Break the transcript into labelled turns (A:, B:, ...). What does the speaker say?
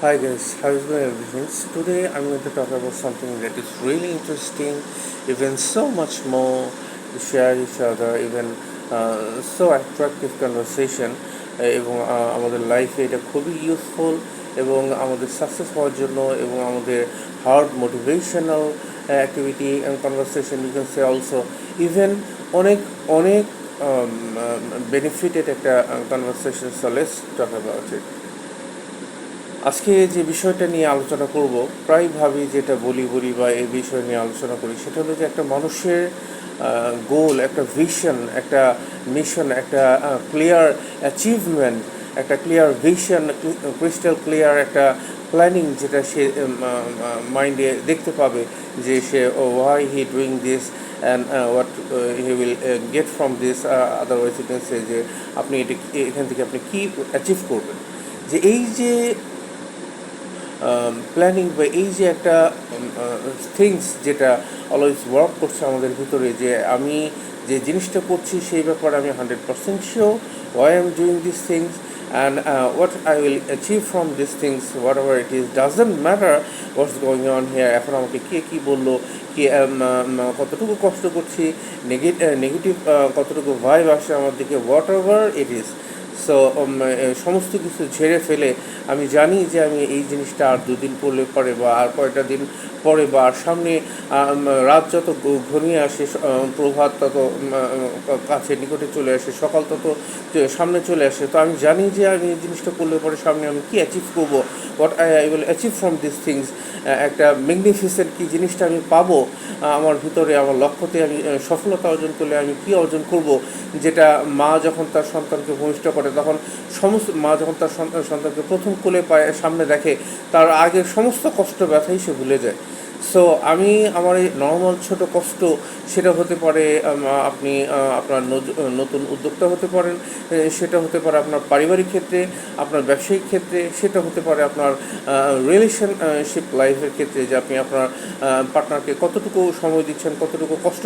A: Hi guys, how is going everything? Today I'm going to talk about something that is really interesting, even so much more to share each other, even so attractive conversation এবং আমাদের লাইফে এটা খুবই useful এবং আমাদের success হওয়ার জন্য এবং আমাদের hard motivational activity and conversation you can say also even অনেক অনেক বেনিফিটেড একটা conversation, so let's talk about it. আজকে যে বিষয়টা নিয়ে আলোচনা করব, প্রায় ভাবি যেটা বলি বা এই বিষয় নিয়ে আলোচনা করি, সেটা হলো যে একটা মানুষের গোল, একটা ভিশন, একটা মিশন, একটা ক্লিয়ার অ্যাচিভমেন্ট, একটা ক্লিয়ার ভিশন, ক্রিস্টাল ক্লিয়ার একটা প্ল্যানিং যেটা সে মাইন্ডে দেখতে পাবে যে সে why he doing this and what he will get from this, otherwise you can say যে আপনি এখান থেকে আপনি কী অ্যাচিভ করবেন। যে এই যে প্ল্যানিং বা এই যে একটা থিংস যেটা অলওয়েজ ওয়ার্ক করছে আমাদের ভিতরে, যে আমি যে জিনিসটা করছি সেই ব্যাপারে আমি 100% sure why am doing this things and what I will achieve from this things, what ever it is doesn't matter what's going on here. এখন আমাকে কে কী বললো, কে কতটুকু কষ্ট করছি, নেগেটিভ কতটুকু ভাইব আসে আমার দিকে, what ever it is. So সমস্ত কিছু ঝেড়ে ফেলে আমি জানি যে আমি এই জিনিসটা আর দুদিন পরে বা আর কয়েকটা দিন পরে বা আর সামনে রাত যত ঘনিয়ে আসে, প্রভাত তত কাছে নিকটে চলে আসে, সকাল তত সামনে চলে আসে, তো আমি জানি যে আমি এই জিনিসটা করলে পরে সামনে আমি কী অ্যাচিভ করবো, what I will achieve from this things. একটা ম্যাগনিফিসেন্ট কী জিনিসটা আমি পাবো আমার ভিতরে, আমার লক্ষ্যতে আমি সফলতা অর্জন করলে আমি কী অর্জন করব। যেটা মা যখন তার সন্তানকে ভূমিষ্ঠ করে, তখন সমস্ত মা যখন তার সন্তানকে প্রথম কোলে পায় সামনে দেখে, তার আগের সমস্ত কষ্ট ব্যথাই সে ভুলে যায়। সো আমি আমার এই নর্মাল ছোটো কষ্ট, সেটা হতে পারে আপনি আপনার নতুন উদ্যোক্তা হতে পারেন, সেটা হতে পারে আপনার পারিবারিক ক্ষেত্রে, আপনার ব্যবসায়িক ক্ষেত্রে, সেটা হতে পারে আপনার রিলেশনশিপ লাইফের ক্ষেত্রে, যে আপনি আপনার পার্টনারকে কতটুকু সময় দিচ্ছেন, কতটুকু কষ্ট